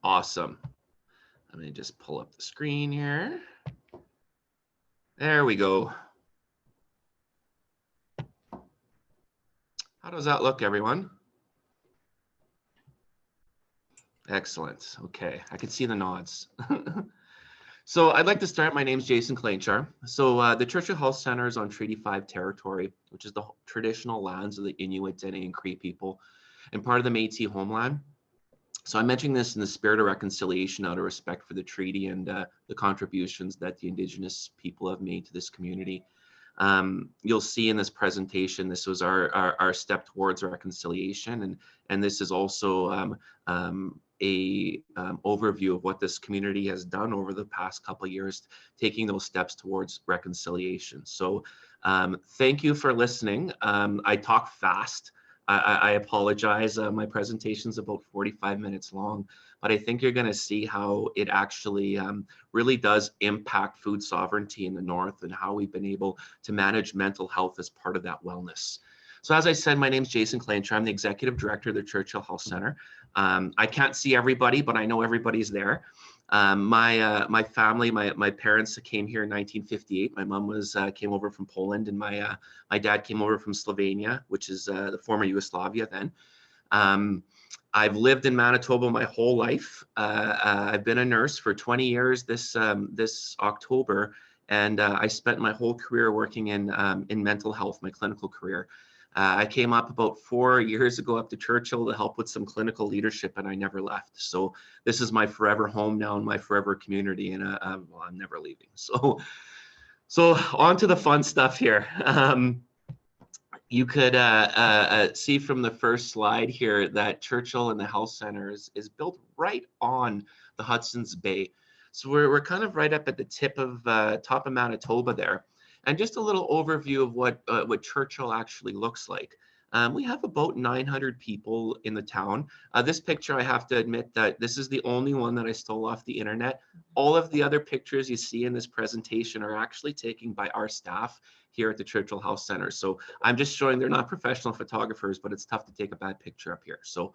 Awesome. Let me just pull up the screen here. There we go. How does that look, everyone? Excellent. Okay, I can see the nods. So I'd like to start. My name's Jason Klainchar. So the Churchill Health Center is on Treaty 5 territory, which is the traditional lands of the Inuit, Dene, and Cree people, and part of the Métis homeland. So I'm mentioning this in the spirit of reconciliation out of respect for the treaty and the contributions that the Indigenous people have made to this community. You'll see in this presentation, this was our step towards reconciliation, and this is also a overview of what this community has done over the past couple of years, taking those steps towards reconciliation. So thank you for listening. I talk fast. I apologize. My presentation is about 45 minutes long, but I think you're going to see how it actually really does impact food sovereignty in the North and how we've been able to manage mental health as part of that wellness. So as I said, my name is Jason Klainchar. I'm the Executive Director of the Churchill Health Center. I can't see everybody, but I know everybody's there. My family, my parents came here in 1958. My mom came over from Poland, and my dad came over from Slovenia, which is the former Yugoslavia then. I've lived in Manitoba my whole life. I've been a nurse for 20 years this October, and I spent my whole career working in mental health, my clinical career. I came up about 4 years ago up to Churchill to help with some clinical leadership, and I never left. So this is my forever home now and my forever community, and well, I'm never leaving. So on to the fun stuff here. You could see from the first slide here that Churchill and the Health Center is built right on the Hudson's Bay. So we're kind of right up at the top of Manitoba there. And just a little overview of what Churchill actually looks like. We have about 900 people in the town. This picture, I have to admit that this is the only one that I stole off the internet. All of the other pictures you see in this presentation are actually taken by our staff here at the Churchill Health Center. So I'm just showing they're not professional photographers, but it's tough to take a bad picture up here. So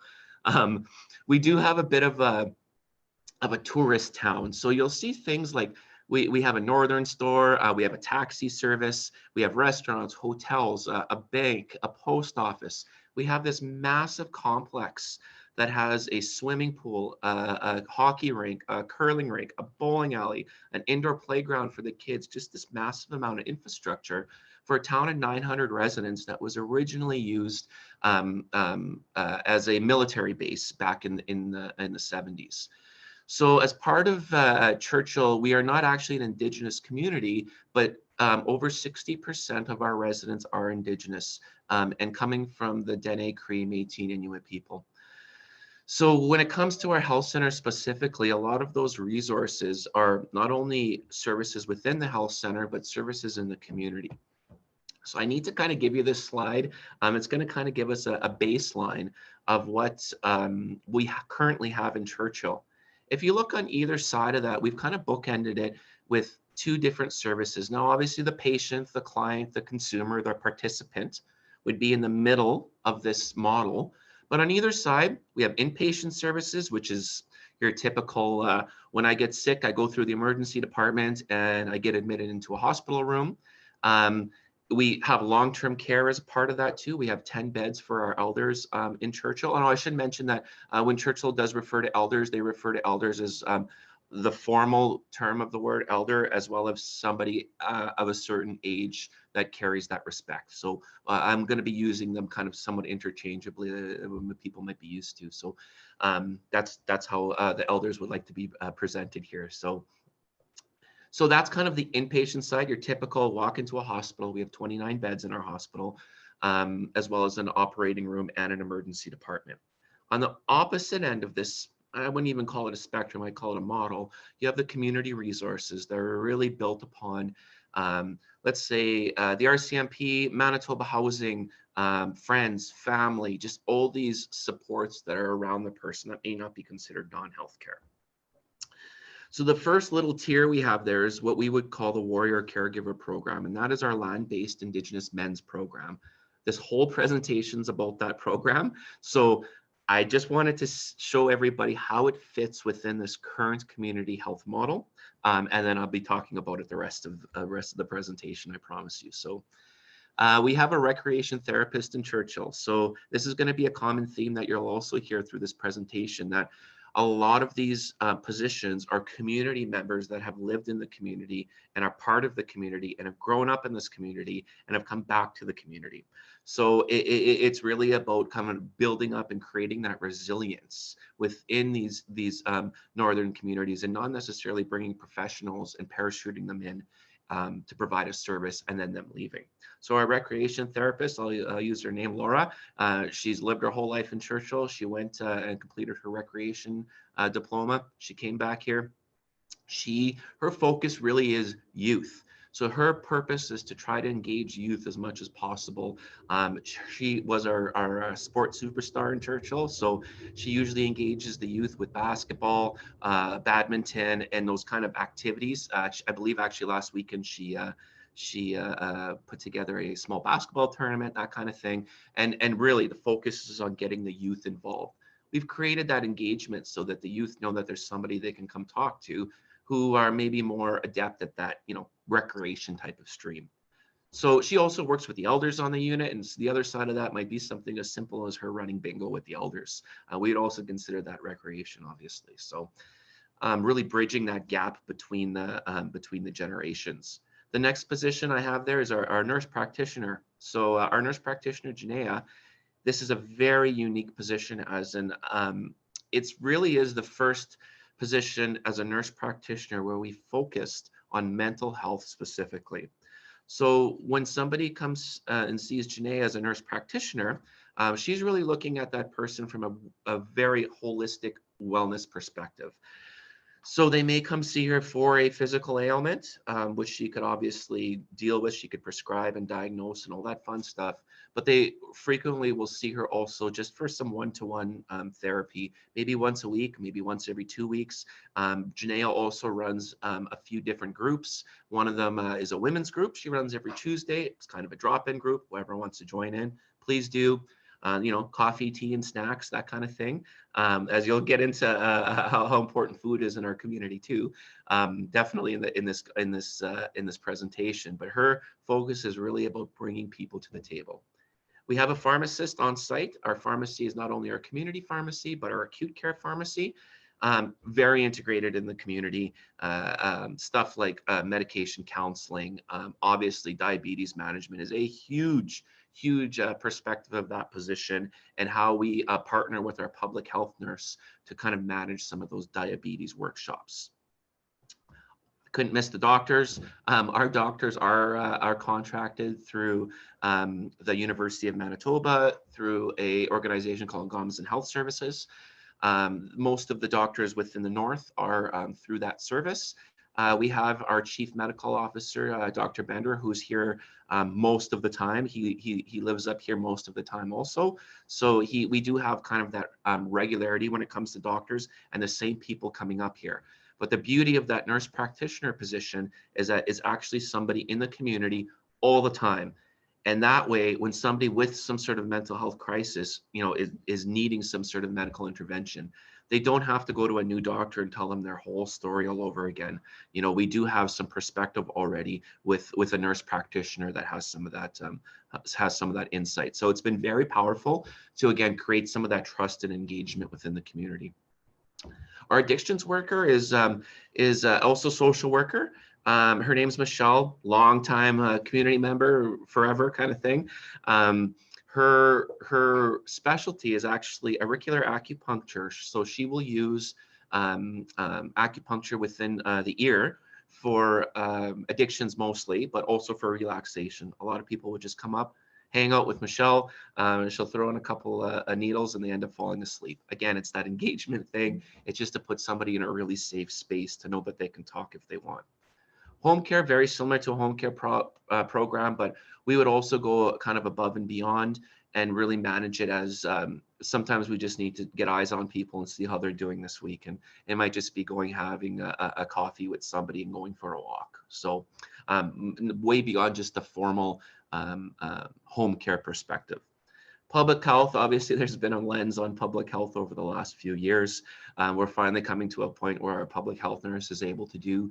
we do have a bit of a tourist town. So you'll see things like we have a northern store, we have a taxi service, we have restaurants, hotels, a bank, a post office. We have this massive complex that has a swimming pool, a hockey rink, a curling rink, a bowling alley, an indoor playground for the kids, just this massive amount of infrastructure for a town of 900 residents that was originally used as a military base back in the 70s. So as part of Churchill, we are not actually an Indigenous community, but over 60% of our residents are Indigenous and coming from the Dene, Cree, Métis, and Inuit people. So when it comes to our health center specifically, a lot of those resources are not only services within the health center, but services in the community. So I need to kind of give you this slide. It's going to kind of give us a baseline of what we currently have in Churchill. If you look on either side of that, we've kind of bookended it with two different services. Now, obviously, the patient, the client, the consumer, the participant would be in the middle of this model. But on either side, we have inpatient services, which is your typical, when I get sick, I go through the emergency department and I get admitted into a hospital room. We have long-term care as a part of that too. We have 10 beds for our elders in Churchill. And I should mention that when Churchill does refer to elders, they refer to elders as the formal term of the word elder, as well as somebody of a certain age that carries that respect. So I'm going to be using them kind of somewhat interchangeably, people might be used to. So that's how the elders would like to be presented here. So that's kind of the inpatient side, your typical walk into a hospital. We have 29 beds in our hospital, as well as an operating room and an emergency department. On the opposite end of this, I wouldn't even call it a spectrum, I'd call it a model. You have the community resources that are really built upon, let's say, the RCMP, Manitoba Housing, friends, family, just all these supports that are around the person that may not be considered non-healthcare. So the first little tier we have there is what we would call the Warrior Caregiver program, and that is our land-based Indigenous men's program. This whole presentation is about that program. So I just wanted to show everybody how it fits within this current community health model. And then I'll be talking about it the rest of the presentation, I promise you. So we have a recreation therapist in Churchill. So this is going to be a common theme that you'll also hear through this presentation, that a lot of these positions are community members that have lived in the community and are part of the community and have grown up in this community and have come back to the community. So it's really about kind of building up and creating that resilience within these northern communities, and not necessarily bringing professionals and parachuting them in to provide a service and then them leaving. So our recreation therapist, I'll use her name, Laura. She's lived her whole life in Churchill. She went and completed her recreation diploma. She came back here. Her focus really is youth. So her purpose is to try to engage youth as much as possible. She was our sports superstar in Churchill. So she usually engages the youth with basketball, badminton, and those kind of activities. I believe actually last weekend she put together a small basketball tournament, that kind of thing. And really the focus is on getting the youth involved. We've created that engagement so that the youth know that there's somebody they can come talk to who are maybe more adept at that, recreation type of stream. So she also works with the elders on the unit, and the other side of that might be something as simple as her running bingo with the elders. We'd also consider that recreation, obviously. So really bridging that gap between the generations. The next position I have there is our nurse practitioner. So our nurse practitioner, Janaea, this is a very unique position, as in it really is the first position as a nurse practitioner where we focused on mental health specifically. So when somebody comes and sees Janaea as a nurse practitioner, she's really looking at that person from a very holistic wellness perspective. So they may come see her for a physical ailment, which she could obviously deal with. She could prescribe and diagnose and all that fun stuff. But they frequently will see her also just for some one-to-one therapy, maybe once a week, maybe once every 2 weeks. Janaea also runs a few different groups. One of them is a women's group. She runs every Tuesday. It's kind of a drop-in group. Whoever wants to join in, please do. Coffee, tea, and snacks, that kind of thing. As you'll get into how important food is in our community too, definitely in this presentation. But her focus is really about bringing people to the table. We have a pharmacist on site. Our pharmacy is not only our community pharmacy, but our acute care pharmacy. Very integrated in the community. Stuff like medication counseling. Obviously, diabetes management is a huge perspective of that position, and how we partner with our public health nurse to kind of manage some of those diabetes workshops. Couldn't miss the doctors. Our doctors are contracted through the University of Manitoba through a organization called Gomson Health Services. Most of the doctors within the north are through that service. We have our chief medical officer, Dr. Bender, who's here most of the time. He lives up here most of the time also. So we do have kind of that regularity when it comes to doctors and the same people coming up here. But the beauty of that nurse practitioner position is that it's actually somebody in the community all the time. And that way, when somebody with some sort of mental health crisis, is needing some sort of medical intervention, they don't have to go to a new doctor and tell them their whole story all over again. We do have some perspective already with a nurse practitioner that has some of that insight. So it's been very powerful to, again, create some of that trust and engagement within the community. Our addictions worker is also social worker. Her name's Michelle, longtime community member, forever kind of thing. Her specialty is actually auricular acupuncture. So she will use acupuncture within the ear for addictions mostly, but also for relaxation. A lot of people would just come up, hang out with Michelle, and she'll throw in a couple of needles and they end up falling asleep. Again, it's that engagement thing. It's just to put somebody in a really safe space to know that they can talk if they want. Home care, very similar to a home care program, but we would also go kind of above and beyond and really manage it as sometimes we just need to get eyes on people and see how they're doing this week. And it might just be having a coffee with somebody and going for a walk. So way beyond just the formal home care perspective. Public health, obviously, there's been a lens on public health over the last few years. We're finally coming to a point where our public health nurse is able to do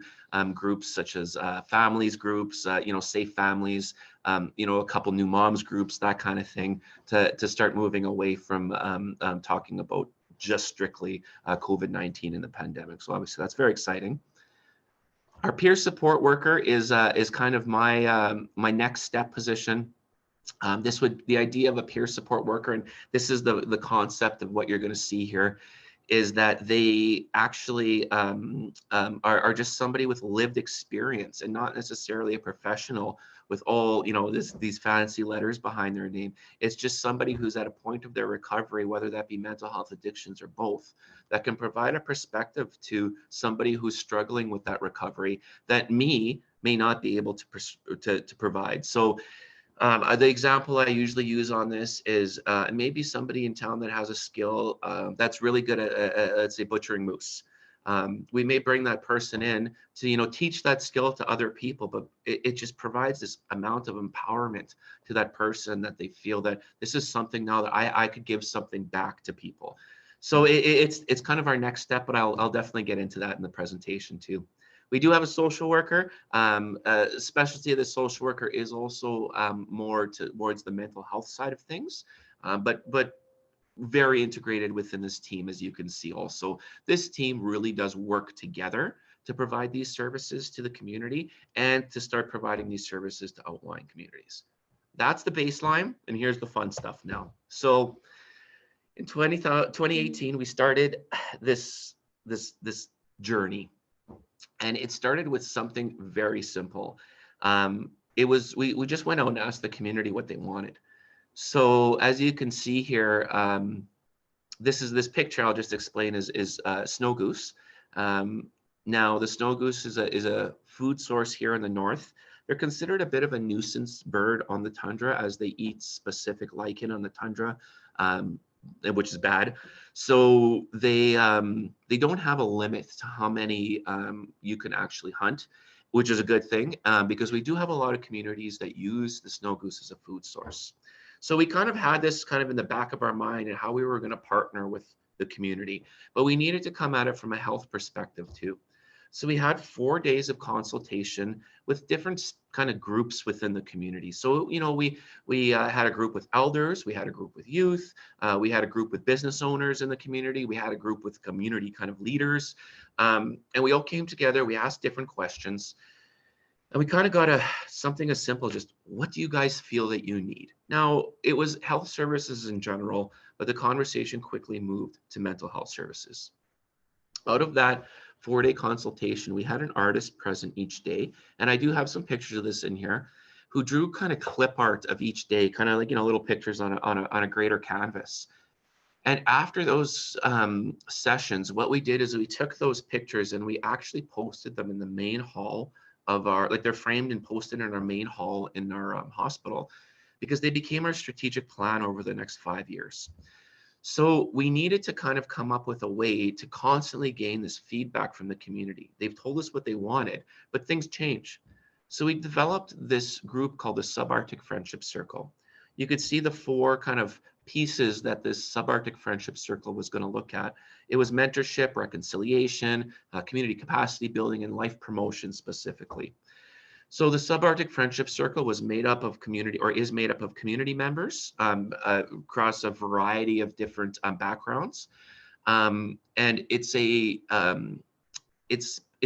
groups such as families groups, safe families, a couple new moms groups, that kind of thing, to start moving away from talking about just strictly COVID-19 and the pandemic. So obviously that's very exciting. Our peer support worker is kind of my next step position. The idea of a peer support worker, and this is the concept of what you're going to see here, is that they actually are just somebody with lived experience and not necessarily a professional with all, these fancy letters behind their name. It's just somebody who's at a point of their recovery, whether that be mental health, addictions, or both, that can provide a perspective to somebody who's struggling with that recovery that me may not be able to provide. So the example I usually use on this is maybe somebody in town that has a skill that's really good at let's say, butchering moose. We may bring that person in to, teach that skill to other people, but it just provides this amount of empowerment to that person that they feel that this is something now that I could give something back to people. So it's kind of our next step, but I'll definitely get into that in the presentation too. We do have a social worker. Specialty of the social worker is also more towards the mental health side of things, but very integrated within this team, as you can see. Also, this team really does work together to provide these services to the community and to start providing these services to outlying communities. That's the baseline, and here's the fun stuff now. So in 2018, we started this journey. And it started with something very simple. We just went out and asked the community what they wanted. So as you can see here, this picture I'll just explain is snow goose. Now the snow goose is a food source here in the north. They're considered a bit of a nuisance bird on the tundra as they eat specific lichen on the tundra, which is bad. So they don't have a limit to how many you can actually hunt, which is a good thing because we do have a lot of communities that use the snow goose as a food source. So we kind of had this kind of in the back of our mind and how we were going to partner with the community, but we needed to come at it from a health perspective too. So we had 4 days of consultation with different kind of groups within the community. So, we had a group with elders, we had a group with youth, we had a group with business owners in the community, we had a group with community kind of leaders, and we all came together, we asked different questions, and we kind of got something as simple, just what do you guys feel that you need? Now, it was health services in general, but the conversation quickly moved to mental health services. Out of that 4-day consultation, we had an artist present each day, and I do have some pictures of this in here, who drew kind of clip art of each day, kind of like, little pictures on a greater canvas. And after those sessions, what we did is we took those pictures and we actually posted them in the main hall of they're framed and posted in our main hall in our hospital, because they became our strategic plan over the next 5 years. So we needed to kind of come up with a way to constantly gain this feedback from the community. They've told us what they wanted, but things change. So we developed this group called the Subarctic Friendship Circle. You could see the 4 kind of pieces that this Subarctic Friendship Circle was going to look at. It was mentorship, reconciliation, community capacity building, and life promotion specifically. So the Subarctic Friendship Circle was made up of is made up of community members across a variety of different backgrounds, and it's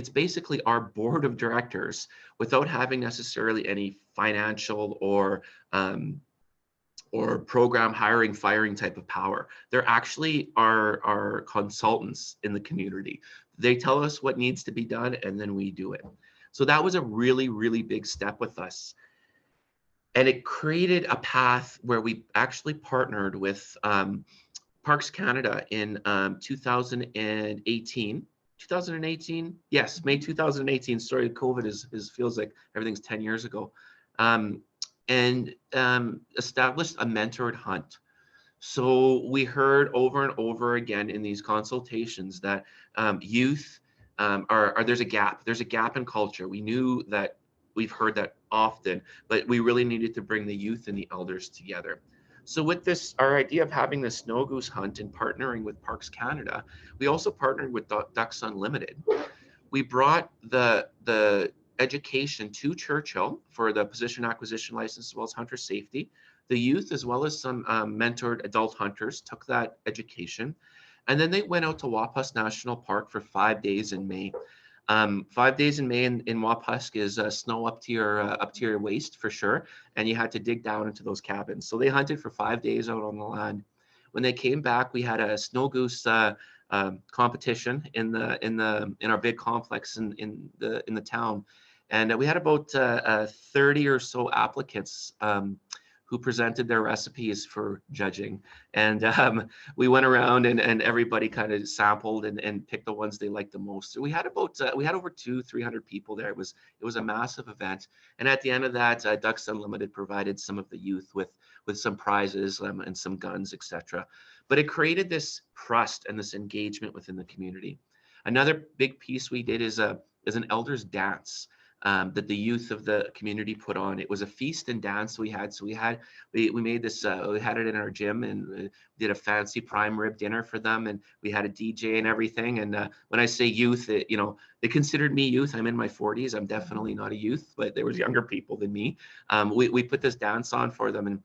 basically our board of directors without having necessarily any financial or program hiring, firing type of power. They're actually our consultants in the community. They tell us what needs to be done, and then we do it. So that was a really, really big step with us. And it created a path where we actually partnered with Parks Canada in 2018. 2018? Yes, May 2018. Sorry, COVID feels like everything's 10 years ago. And established a mentored hunt. So we heard over and over again in these consultations that youth there's a gap. There's a gap in culture. We knew that, we've heard that often, but we really needed to bring the youth and the elders together. So with this, our idea of having the snow goose hunt and partnering with Parks Canada, we also partnered with Ducks Unlimited. We brought the education to Churchill for the position acquisition license as well as hunter safety. The youth as well as some mentored adult hunters took that education, and then they went out to Wapusk National Park for 5 days in May. 5 days in May in Wapusk is snow up to your waist for sure, and you had to dig down into those cabins. So they hunted for 5 days out on the land. When they came back, we had a snow goose competition in our big complex in the town, and we had about 30 or so applicants who presented their recipes for judging. And we went around and everybody kind of sampled and picked the ones they liked the most. So we had over 200-300 people there. It was a massive event. And at the end of that, Ducks Unlimited provided some of the youth with some prizes and some guns, etc. But it created this trust and this engagement within the community. Another big piece we did is an elders dance that the youth of the community put on. It was a feast and dance we had. So we made this, we had it in our gym, and we did a fancy prime rib dinner for them, and we had a DJ and everything. And when I say youth, they considered me youth. I'm in my 40s. I'm definitely not a youth, but there was younger people than me. We put this dance on for them, and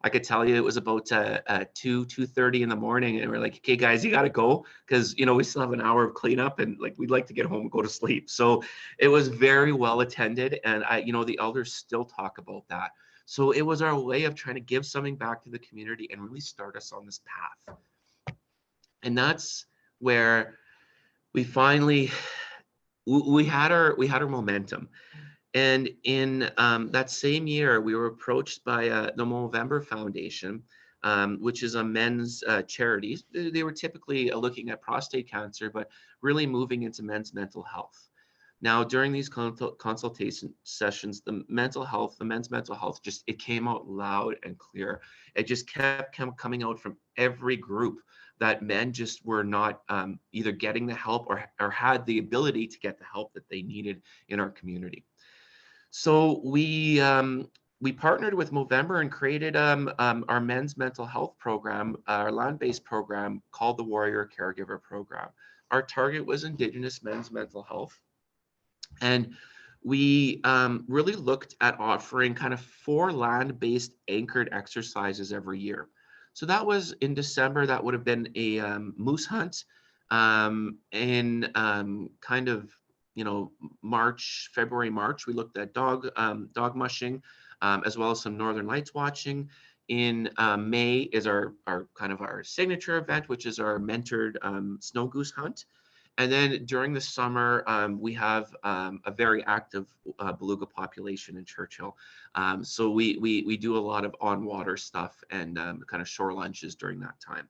I could tell you it was about 2:30 in the morning, and we're like, okay, guys, you got to go, because we still have an hour of cleanup, and like we'd like to get home and go to sleep. So it was very well attended, and the elders still talk about that. So it was our way of trying to give something back to the community and really start us on this path. And that's where we finally we had our momentum. And in that same year, we were approached by the Movember Foundation, which is a men's charity. They were typically looking at prostate cancer, but really moving into men's mental health. Now, during these consultation sessions, the men's mental health, it came out loud and clear. It just kept coming out from every group that men just were not either getting the help or had the ability to get the help that they needed in our community. So we partnered with Movember and created our men's mental health program, our land-based program called the Warrior Caregiver Program. Our target was Indigenous men's mental health. And we really looked at offering kind of 4 land-based anchored exercises every year. So that was in December, that would have been a moose hunt. In kind of February, March, we looked at dog mushing, as well as some Northern Lights watching. In May is our kind of our signature event, which is our mentored snow goose hunt. And then during the summer, we have a very active beluga population in Churchill. So we do a lot of on-water stuff and kind of shore lunches during that time.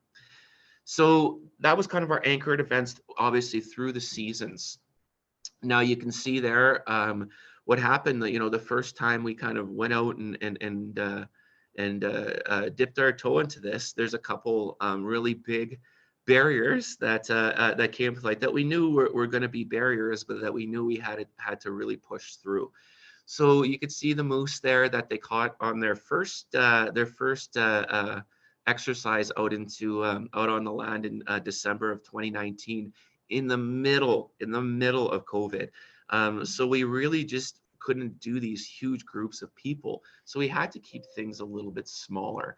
So that was kind of our anchored events, obviously through the seasons. Now you can see there what happened. The first time we kind of went out and dipped our toe into this, there's a couple really big barriers that came to light that we knew were going to be barriers, but that we knew we had to really push through. So you could see the moose there that they caught on their first exercise out on the land in December of 2019, in the middle of COVID. So we really just couldn't do these huge groups of people. So we had to keep things a little bit smaller.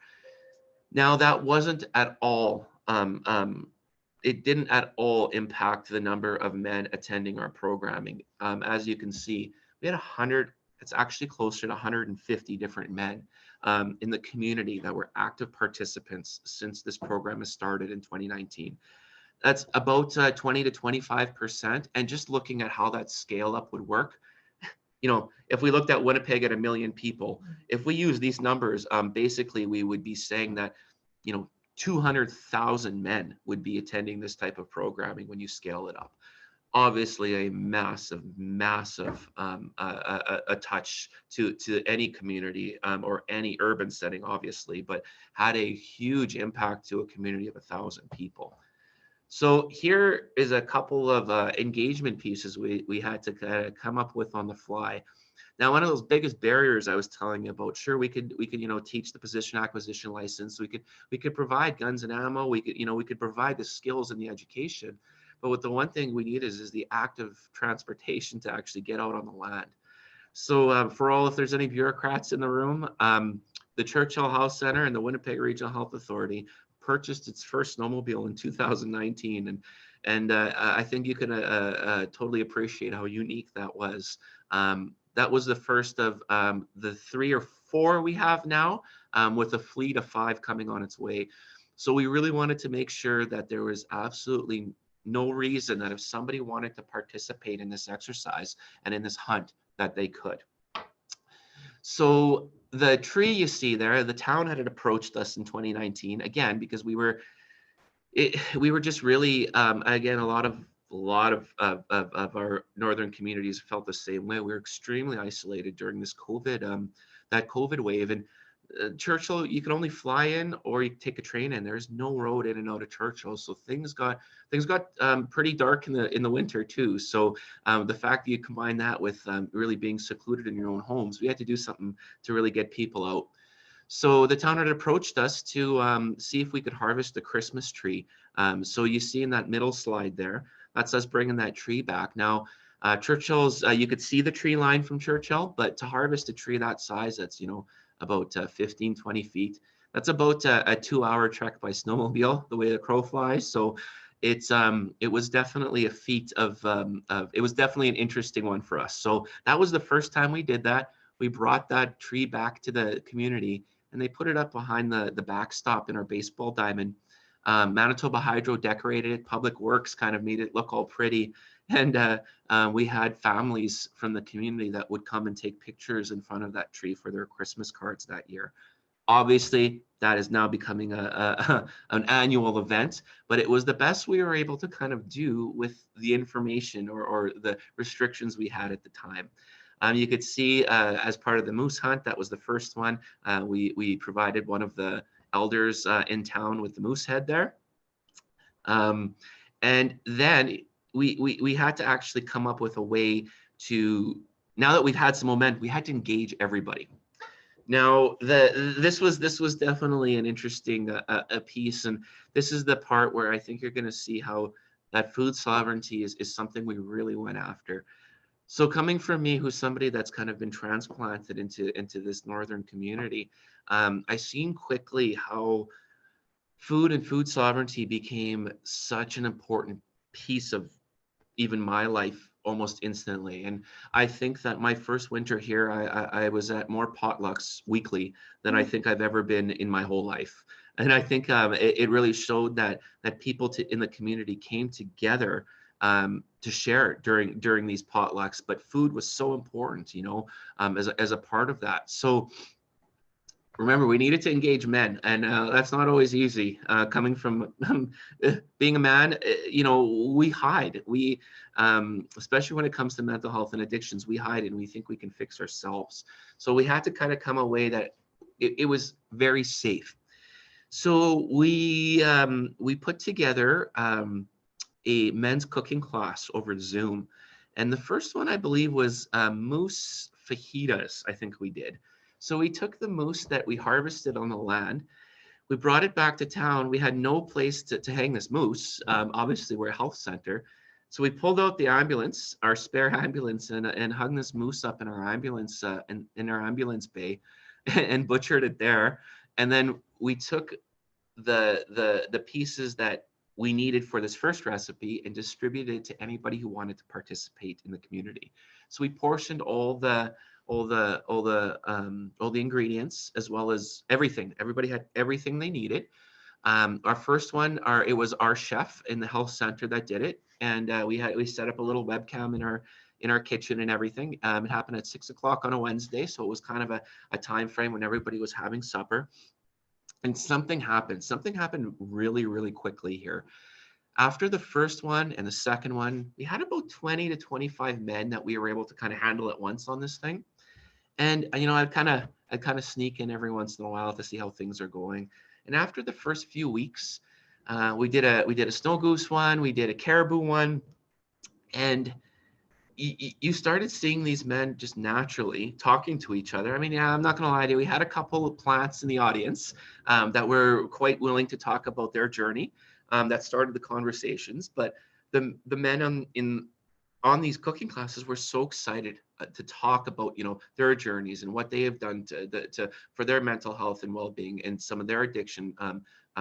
Now that wasn't at all, it didn't at all impact the number of men attending our programming. As you can see, we had 100, it's actually closer to 150 different men in the community that were active participants since this program has started in 2019. That's about 20 to 25%. And just looking at how that scale up would work, if we looked at Winnipeg at 1 million people, if we use these numbers, basically we would be saying that, 200,000 men would be attending this type of programming when you scale it up. Obviously a massive a touch to any community or any urban setting, obviously, but had a huge impact to a community of 1,000 people. So here is a couple of engagement pieces we had to come up with on the fly. Now, one of those biggest barriers I was telling you about, sure, we could, teach the position acquisition license. We could provide guns and ammo. We could provide the skills and the education. But what the one thing we need is the active transportation to actually get out on the land. So if there's any bureaucrats in the room, the Churchill Health Center and the Winnipeg Regional Health Authority purchased its first snowmobile in 2019, and I think you can totally appreciate how unique that was. That was the first of the 3 or 4 we have now, with a fleet of 5 coming on its way. So we really wanted to make sure that there was absolutely no reason that if somebody wanted to participate in this exercise and in this hunt, that they could. So the tree you see there, the town had approached us in 2019, again, because we were just really, again, a lot of our northern communities felt the same way. We were extremely isolated during this that COVID wave. And Churchill, you can only fly in or you take a train in. There's no road in and out of Churchill, so things got pretty dark in the winter too. So the fact that you combine that with really being secluded in your own homes, we had to do something to really get people out. So the town had approached us to see if we could harvest the Christmas tree. So you see in that middle slide there, that's us bringing that tree back. Now, Churchill's, you could see the tree line from Churchill, but to harvest a tree that size, that's, about 15, 20 feet. That's about a 2-hour trek by snowmobile, the way the crow flies. So it was definitely a feat it was definitely an interesting one for us. So that was the first time we did that. We brought that tree back to the community and they put it up behind the backstop in our baseball diamond. Manitoba Hydro decorated it. Public Works kind of made it look all pretty. And we had families from the community that would come and take pictures in front of that tree for their Christmas cards that year. Obviously, that is now becoming an annual event, but it was the best we were able to kind of do with the information or the restrictions we had at the time. You could see as part of the moose hunt, that was the first one. We provided one of the elders in town with the moose head there. And then we had to actually come up with a way to, now that we've had some momentum, we had to engage everybody. Now, this was definitely an interesting a piece, and this is the part where I think you're going to see how that food sovereignty is something we really went after. So coming from me, who's somebody that's kind of been transplanted into this northern community, I seen quickly how food and food sovereignty became such an important piece of even my life almost instantly. And I think that my first winter here, I was at more potlucks weekly than I think I've ever been in my whole life. And I think it really showed that people in the community came together to share during these potlucks. But food was so important, as a part of that. So remember, we needed to engage men, and that's not always easy. Coming from being a man, we hide. We, especially when it comes to mental health and addictions, we hide and we think we can fix ourselves. So we had to kind of come a way that it was very safe. So we put together a men's cooking class over Zoom, and the first one I believe was moose fajitas. I think we did. So we took the moose that we harvested on the land, we brought it back to town. We had no place to hang this moose. Obviously, we're a health center. So we pulled out the ambulance, our spare ambulance, and hung this moose up in our ambulance, in our ambulance bay, and butchered it there. And then we took the pieces that we needed for this first recipe and distributed it to anybody who wanted to participate in the community. So we portioned all the ingredients as well as everything. Everybody had everything they needed. Our first one, it was our chef in the health center that did it, and we set up a little webcam in our kitchen and everything. It happened at 6 o'clock on a Wednesday, so it was kind of a time frame when everybody was having supper. And something happened. Something happened really, really quickly here. After the first one and the second one, we had about 20 to 25 men that we were able to kind of handle at once on this thing. And I'd kind of sneak in every once in a while to see how things are going. And after the first few weeks, we did a snow goose one, we did a caribou one, and you started seeing these men just naturally talking to each other. I mean, yeah, I'm not going to lie to you. We had a couple of plants in the audience that were quite willing to talk about their journey that started the conversations. But the men on these cooking classes were so excited to talk about, their journeys and what they have done for their mental health and well-being and some of their addiction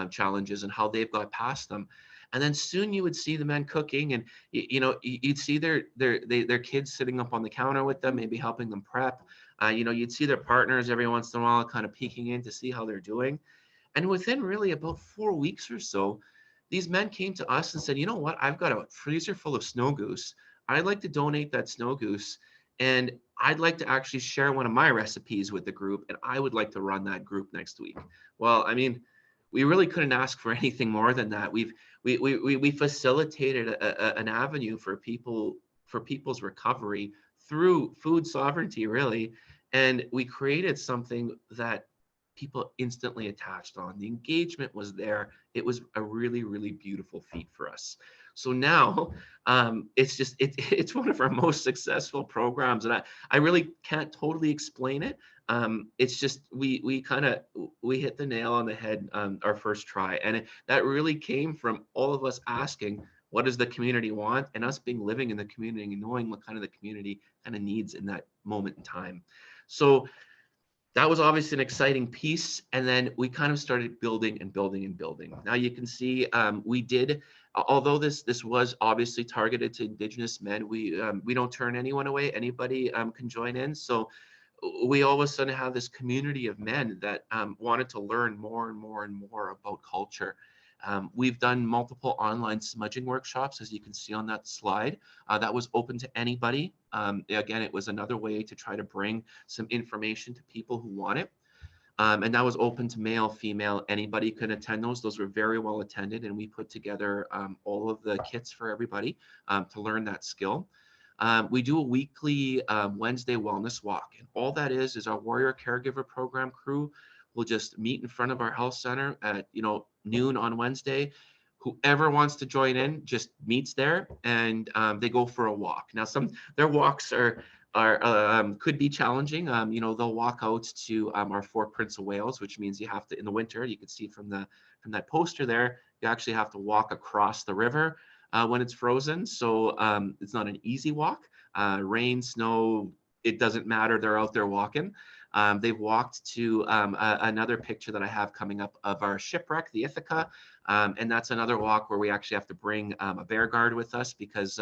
challenges and how they've got past them. And then soon you would see the men cooking, and you'd see their kids sitting up on the counter with them, maybe helping them prep. You'd see their partners every once in a while, kind of peeking in to see how they're doing. And within really about 4 weeks or so, these men came to us and said, you know what, I've got a freezer full of snow goose. I'd like to donate that snow goose, and I'd like to actually share one of my recipes with the group, and I would like to run that group next week. Well, I mean, we really couldn't ask for anything more than that. We facilitated an avenue for people's recovery through food sovereignty, really, and we created something that people instantly attached on. The engagement was there. It was a really, really beautiful feat for us. So now it's one of our most successful programs, and I really can't totally explain it. It's just we hit the nail on the head our first try, and that really came from all of us asking, what does the community want, and us living in the community and knowing what kind of the community kind of needs in that moment in time. So that was obviously an exciting piece. And then we kind of started building and building and building. Now you can see we did, although this was obviously targeted to Indigenous men, we don't turn anyone away. Anybody can join in. So we all of a sudden have this community of men that wanted to learn more and more and more about culture. We've done multiple online smudging workshops, as you can see on that slide. That was open to anybody. Again, it was another way to try to bring some information to people who want it. And that was open to male, female, anybody could attend those. Those were very well attended, and we put together all of the kits for everybody to learn that skill. We do a weekly Wednesday wellness walk, and all that is our Warrior Caregiver program crew will just meet in front of our health center at noon on Wednesday. Whoever wants to join in just meets there, and they go for a walk. Now, their walks could be challenging. They'll walk out to our Fort Prince of Wales, which means you have to, in the winter, you can see from that poster there, you actually have to walk across the river when it's frozen. So it's not an easy walk. Rain, snow, it doesn't matter. They're out there walking. They've walked to another picture that I have coming up of our shipwreck, the Ithaca. And that's another walk where we actually have to bring a bear guard with us because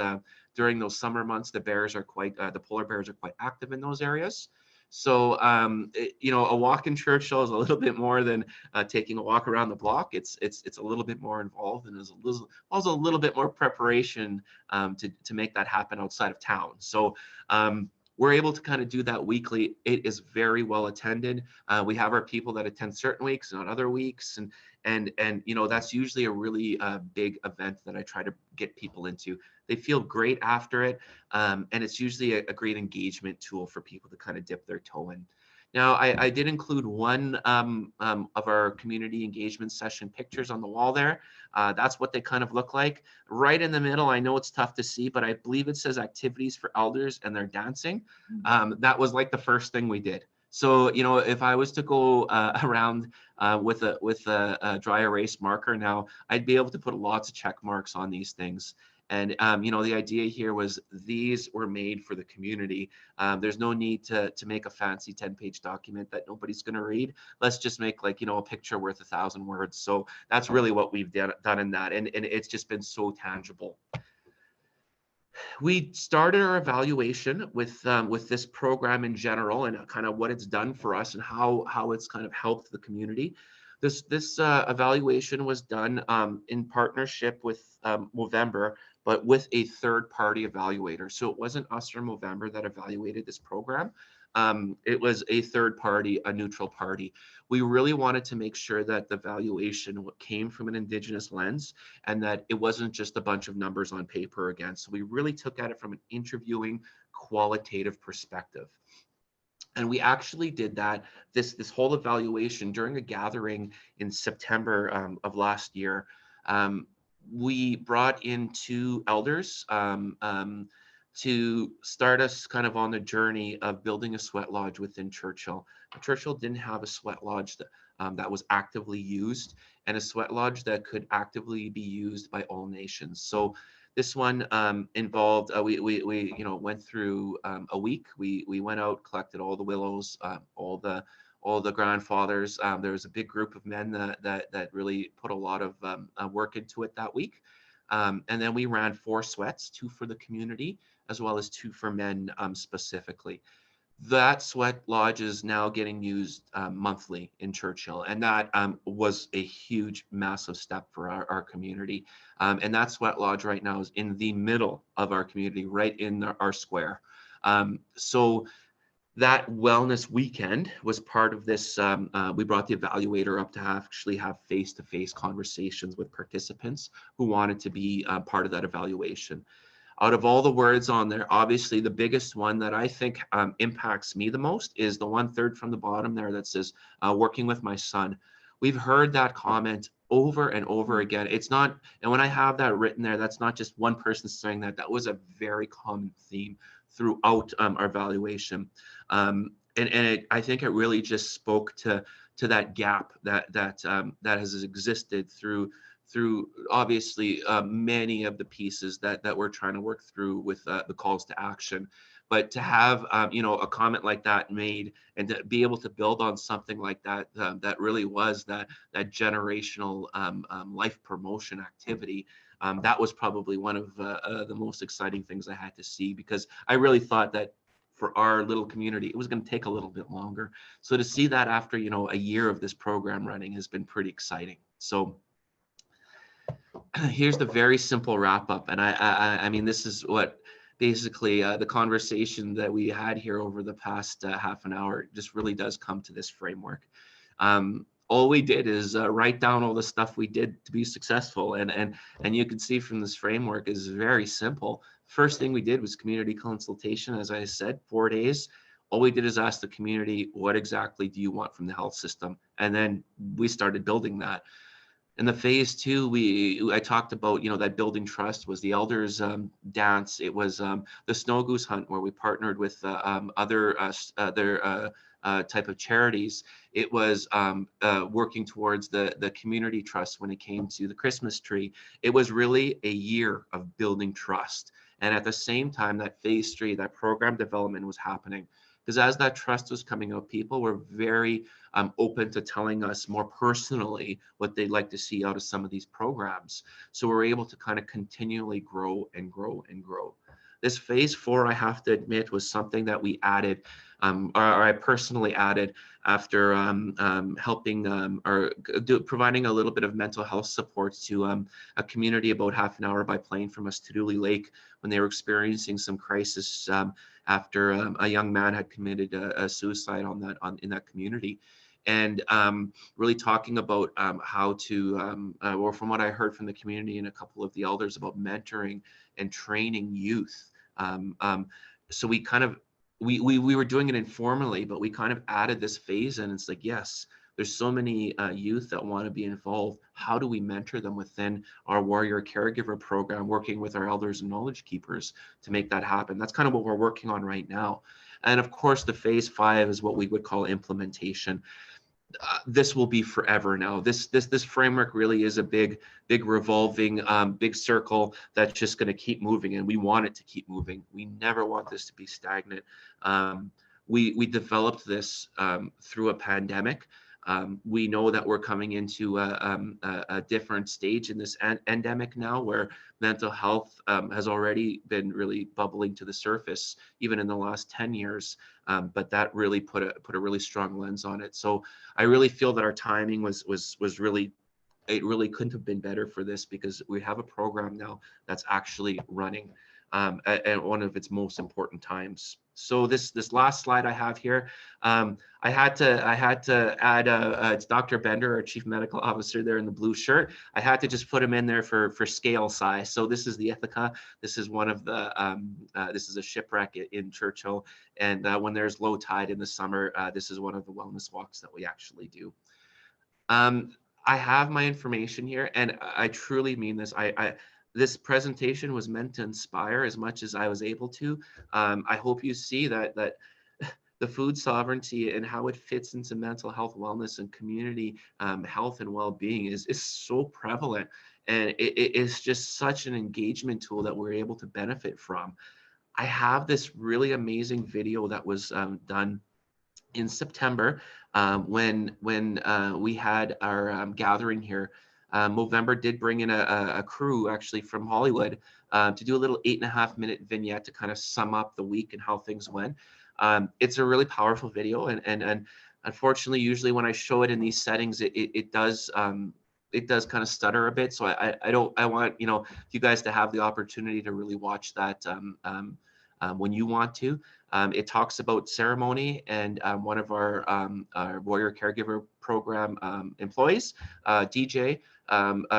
during those summer months, the polar bears are quite active in those areas. So, a walk in Churchill is a little bit more than taking a walk around the block. It's a little bit more involved, and there's also a little bit more preparation to make that happen outside of town. So, we're able to kind of do that weekly. It is very well attended. We have our people that attend certain weeks and on other weeks, and that's usually a really big event that I try to get people into. They feel great after it, and it's usually a great engagement tool for people to kind of dip their toe in. Now, I did include one of our community engagement session pictures on the wall there. That's what they kind of look like. Right in the middle, I know it's tough to see, but I believe it says activities for elders and they're dancing. That was like the first thing we did. So, if I was to go around with a dry erase marker now, I'd be able to put lots of check marks on these things. And, the idea here was these were made for the community. There's no need to make a fancy 10-page document that nobody's going to read. Let's just make a picture worth 1,000 words. So that's really what we've done in that. And it's just been so tangible. We started our evaluation with this program in general and kind of what it's done for us and how it's kind of helped the community. This evaluation was done in partnership with Movember, but with a third-party evaluator. So it wasn't us or Movember that evaluated this program. It was a third party, a neutral party. We really wanted to make sure that the valuation came from an Indigenous lens and that it wasn't just a bunch of numbers on paper again. So we really took at it from an interviewing, qualitative perspective. And we actually did this whole evaluation during a gathering in September of last year. We brought in two elders to start us kind of on the journey of building a sweat lodge within Churchill. Churchill didn't have a sweat lodge that was actively used, and a sweat lodge that could actively be used by all nations. So this one involved, we went through a week. We went out, collected all the willows, all the grandfathers. There was a big group of men that really put a lot of work into it that week. And then we ran 4 sweats, 2 for the community, as well as 2 for men specifically. That sweat lodge is now getting used monthly in Churchill, and that was a huge, massive step for our community. And that sweat lodge right now is in the middle of our community, right in our square. So that wellness weekend was part of this. We brought the evaluator up to actually have face-to-face conversations with participants who wanted to be part of that evaluation. Out of all the words on there, obviously the biggest one that I think impacts me the most is the 1/3 from the bottom there that says working with my son. We've heard that comment over and over again. It's not, and when I have that written there, that's not just one person saying that. That was a very common theme throughout our evaluation. I think it really just spoke to that gap that has existed through obviously many of the pieces that we're trying to work through with the calls to action. But to have a comment like that made, and to be able to build on something like that, that really was that generational life promotion activity. That was probably one of the most exciting things I had to see, because I really thought that for our little community, it was going to take a little bit longer. So to see that after a year of this program running has been pretty exciting. So here's the very simple wrap up, and I mean, this is what basically the conversation that we had here over the past half an hour just really does come to this framework. All we did is write down all the stuff we did to be successful, and you can see from this framework is very simple. First thing we did was community consultation, as I said, 4 days. All we did is ask the community, what exactly do you want from the health system? And then we started building that. In the phase 2, I talked about, that building trust was the elders dance. It was the snow goose hunt, where we partnered with other type of charities. It was working towards the community trust when it came to the Christmas tree. It was really a year of building trust. And at the same time, that phase 3, that program development was happening. Because as that trust was coming out, people were very open to telling us more personally what they'd like to see out of some of these programs. So we're able to kind of continually grow and grow and grow. This phase 4, I have to admit, was something that we added, or I personally added after helping providing a little bit of mental health support to a community about half an hour by plane from us to Dooley Lake, when they were experiencing some crisis after a young man had committed a suicide in that community. And really talking about how to, or from what I heard from the community and a couple of the elders, about mentoring and training youth. So we kind of, we were doing it informally, but we kind of added this phase, and it's like, yes, there's so many youth that want to be involved. How do we mentor them within our Warrior Caregiver program, working with our elders and knowledge keepers to make that happen? That's kind of what we're working on right now. And of course, the phase 5 is what we would call implementation. This will be forever now. This framework really is a big revolving big circle that's just going to keep moving, and we want it to keep moving. We never want this to be stagnant. We developed this through a pandemic. We know that we're coming into a different stage in this endemic now, where mental health has already been really bubbling to the surface, even in the last 10 years. But that really put a really strong lens on it. So I really feel that our timing was really, it really couldn't have been better for this, because we have a program now that's actually running at one of its most important times. So this last slide I have here, I had to add it's Dr. Bender, our Chief Medical Officer there in the blue shirt. I had to just put him in there for scale size. So this is the Ithaca. This is one of the this is a shipwreck in Churchill, and when there's low tide in the summer, this is one of the wellness walks that we actually do. I have my information here, and I truly mean this. this presentation was meant to inspire as much as I was able to. I hope you see that the food sovereignty and how it fits into mental health, wellness, and community health and well-being is so prevalent. And it is just such an engagement tool that we're able to benefit from. I have this really amazing video that was done in September when we had our gathering here. Movember did bring in a crew actually from Hollywood to do a little 8.5-minute vignette to kind of sum up the week and how things went. It's a really powerful video, and unfortunately, usually when I show it in these settings, it does kind of stutter a bit. So I want you guys to have the opportunity to really watch that when you want to. It talks about ceremony and one of our Warrior Caregiver program employees, DJ,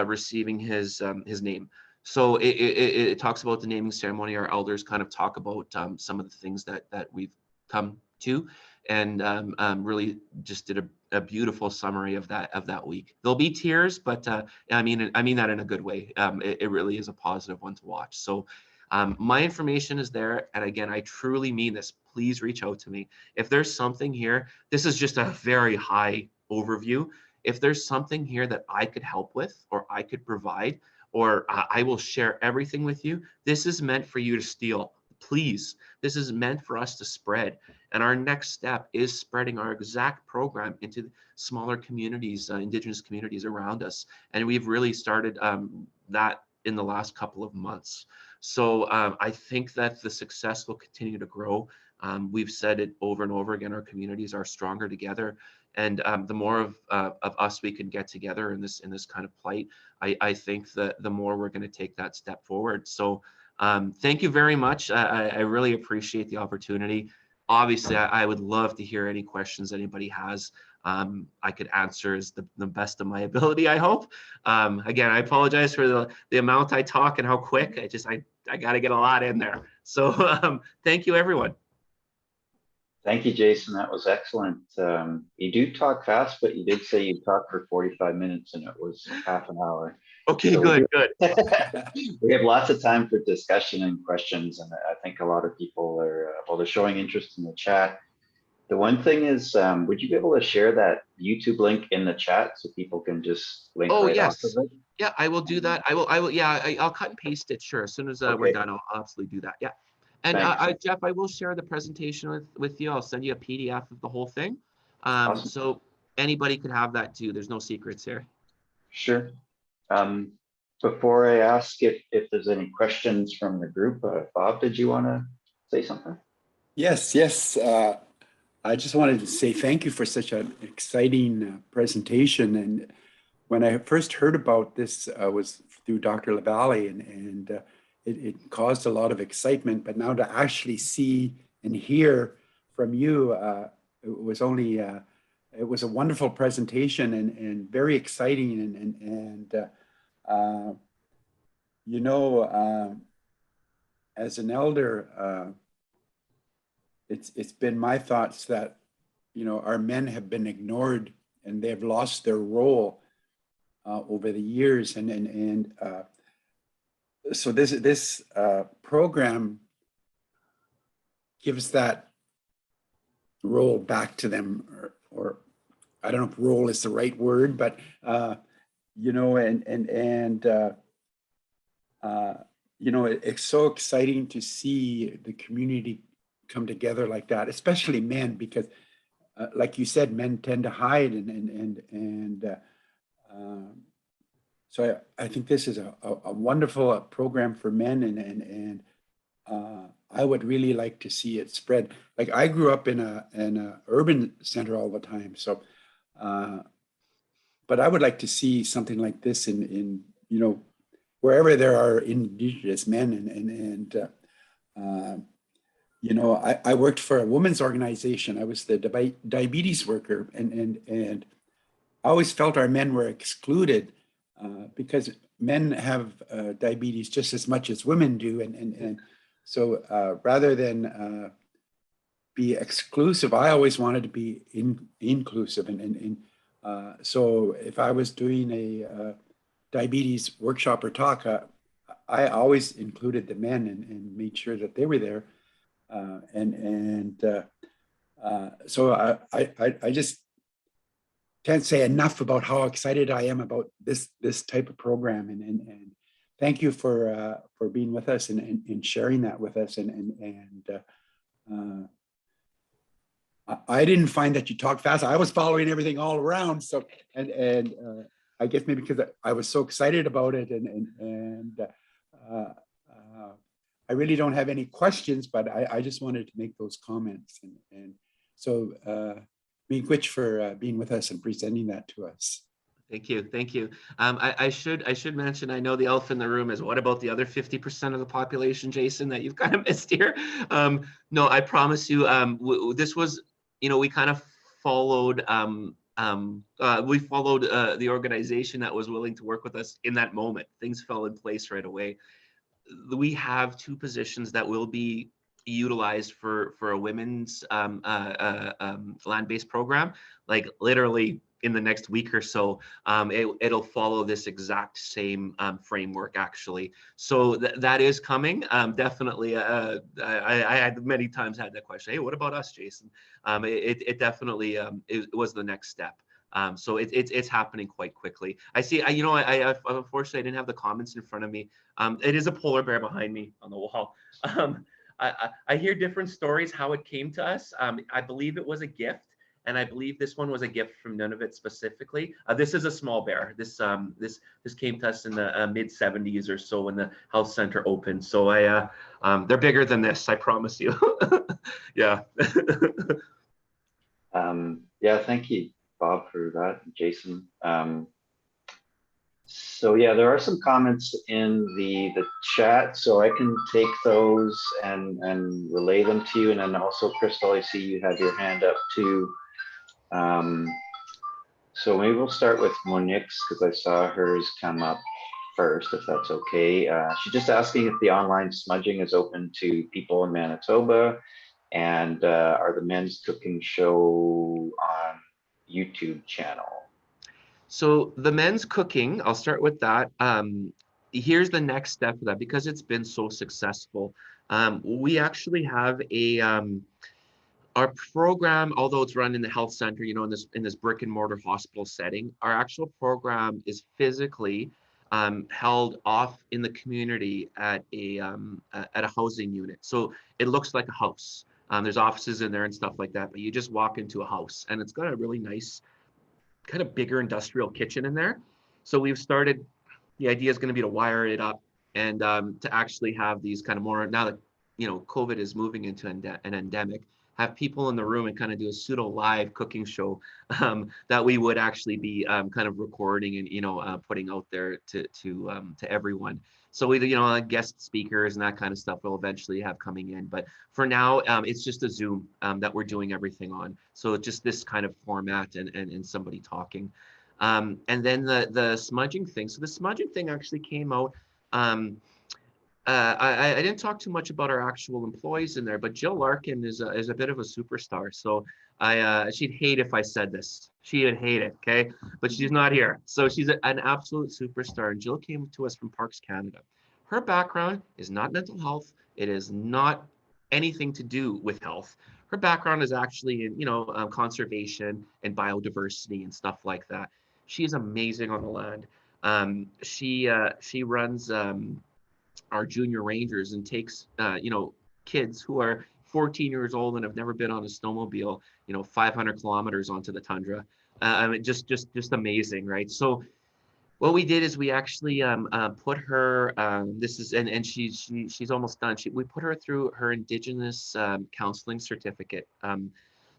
receiving his name. So it talks about the naming ceremony. Our elders kind of talk about some of the things that we've come to, and really just did a beautiful summary of that week. There'll be tears, but I mean that in a good way. It really is a positive one to watch. So my information is there, and again, I truly mean this. Please reach out to me if there's something here. This is just a very high overview. If there's something here that I could help with, or I could provide, or I will share everything with you. This is meant for you to steal. Please, this is meant for us to spread. And our next step is spreading our exact program into smaller communities, Indigenous communities around us. And we've really started that in the last couple of months. So I think that the success will continue to grow. We've said it over and over again, our communities are stronger together. And the more of us we can get together in this kind of plight, I think that the more we're going to take that step forward. So thank you very much. I really appreciate the opportunity. Obviously, I would love to hear any questions anybody has. I could answer as the best of my ability, I hope. Again, I apologize for the amount I talk and how quick. I got to get a lot in there. So thank you, everyone. Thank you, Jason. That was excellent. You do talk fast, but you did say you talked for 45 minutes and it was half an hour. Okay, so good. We have lots of time for discussion and questions, and I think a lot of people are, they're showing interest in the chat. The one thing is, would you be able to share that YouTube link in the chat so people can just link right off of it? Yeah, I will do that. I will. Yeah, I'll cut and paste it. Sure. As soon as we're done, I'll absolutely do that. Yeah. And Jeff, I will share the presentation with you. I'll send you a PDF of the whole thing. Awesome. So anybody could have that too. There's no secrets here. Sure. Before I ask if there's any questions from the group, Bob, did you want to say something? Yes. I just wanted to say thank you for such an exciting presentation. And when I first heard about this was through Dr. LaValle, and it caused a lot of excitement. But now to actually see and hear from you, it was a wonderful presentation and very exciting. As an elder, it's been my thoughts that, our men have been ignored and they've lost their role over the years. So this program gives that role back to them, or I don't know if role is the right word, but it's so exciting to see the community come together like that, especially men, because like you said, men tend to hide, so I think this is a wonderful program for men, and I would really like to see it spread. Like, I grew up in a urban center all the time, so but I would like to see something like this in wherever there are Indigenous men, I worked for a women's organization. I was the diabetes worker, and I always felt our men were excluded because men have diabetes just as much as women do, and so rather than be exclusive, I always wanted to be inclusive, and so if I was doing a diabetes workshop or talk, I always included the men and made sure that they were there. So I just can't say enough about how excited I am about this type of program, and thank you for being with us and sharing that with us. I didn't find that you talked fast. I was following everything all around. So I guess maybe because I was so excited about it, I really don't have any questions, but I just wanted to make those comments. And so Miigwech for being with us and presenting that to us. Thank you. Thank you. I should mention, I know the elephant in the room is what about the other 50% of the population, Jason, that you've kind of missed here? No, I promise you, this was, we kind of followed, the organization that was willing to work with us in that moment. Things fell in place right away. We have 2 positions that will be utilized for a women's land-based program, like literally in the next week or so. It'll follow this exact same framework, actually. So that is coming. Definitely, I had many times had that question. Hey, what about us, Jason? It definitely it was the next step. So it's happening quite quickly. I see. I unfortunately I didn't have the comments in front of me. It is a polar bear behind me on the wall. I hear different stories how it came to us. I believe it was a gift, and I believe this one was a gift from Nunavut specifically. This is a small bear. This came to us in the mid 70s or so when the health center opened. So they're bigger than this, I promise you. Yeah. Yeah, thank you, Bob, for that, Jason. So yeah, there are some comments in the chat, so I can take those and relay them to you. And then also, Crystal, I see you have your hand up too. So maybe we'll start with Monique's because I saw hers come up first, if that's okay. She's just asking if the online smudging is open to people in Manitoba, and are the men's cooking show on YouTube channel? So the men's cooking, I'll start with that. Here's the next step of that, because it's been so successful. We actually have our program, although it's run in the health center, in this brick and mortar hospital setting, our actual program is physically held off in the community at a housing unit. So it looks like a house. There's offices in there and stuff like that, but you just walk into a house, and it's got a really nice kind of bigger industrial kitchen in there. So we've started, the idea is going to be to wire it up and to actually have these kind of more, now that COVID is moving into an endemic, have people in the room and kind of do a pseudo live cooking show that we would actually be kind of recording and putting out there to everyone. So we guest speakers and that kind of stuff we'll eventually have coming in, but for now it's just a Zoom that we're doing everything on. So just this kind of format and somebody talking. And then the smudging thing. So the smudging thing actually came out. I didn't talk too much about our actual employees in there, but Jill Larkin is a bit of a superstar. So she'd hate if I said this. She would hate it, okay? But she's not here. So she's an absolute superstar. And Jill came to us from Parks Canada. Her background is not mental health. It is not anything to do with health. Her background is actually in conservation and biodiversity and stuff like that. She's amazing on the land. She runs our junior rangers and takes kids who are 14 years old and have never been on a snowmobile 500 kilometers onto the tundra. Just amazing, right? So what we did is we actually put her she's almost done. We put her through her Indigenous counseling certificate.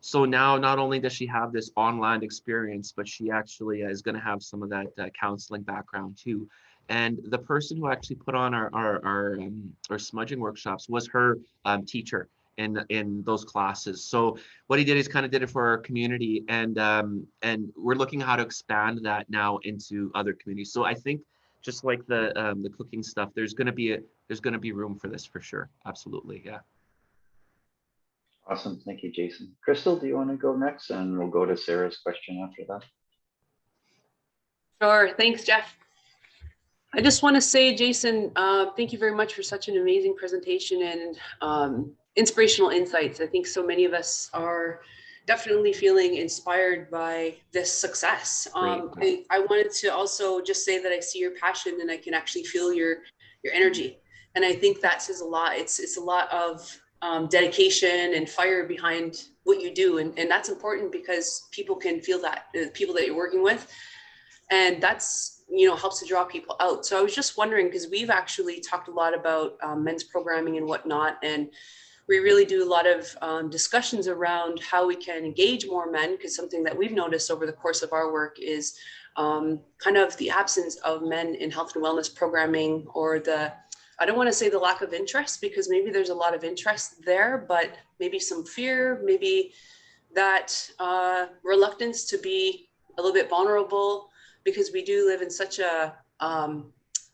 So now not only does she have this online experience, but she actually is going to have some of that counseling background too. And the person who actually put on our smudging workshops was her teacher in those classes. So what he did is kind of did it for our community, and we're looking at how to expand that now into other communities. So I think just like the cooking stuff, there's going to be room for this for sure. Absolutely, yeah. Awesome, thank you, Jason. Crystal, do you want to go next, and we'll go to Sarah's question after that? Sure, thanks, Jeff. I just want to say, Jason, thank you very much for such an amazing presentation and inspirational insights. I think so many of us are definitely feeling inspired by this success. I wanted to also just say that I see your passion and I can actually feel your energy. And I think that says a lot. It's a lot of dedication and fire behind what you do. And that's important because people can feel that, the people that you're working with. And that's, helps to draw people out. So I was just wondering, because we've actually talked a lot about men's programming and whatnot, and we really do a lot of discussions around how we can engage more men, because something that we've noticed over the course of our work is kind of the absence of men in health and wellness programming, or I don't want to say the lack of interest, because maybe there's a lot of interest there, but maybe some fear, maybe that reluctance to be a little bit vulnerable, because we do live in such a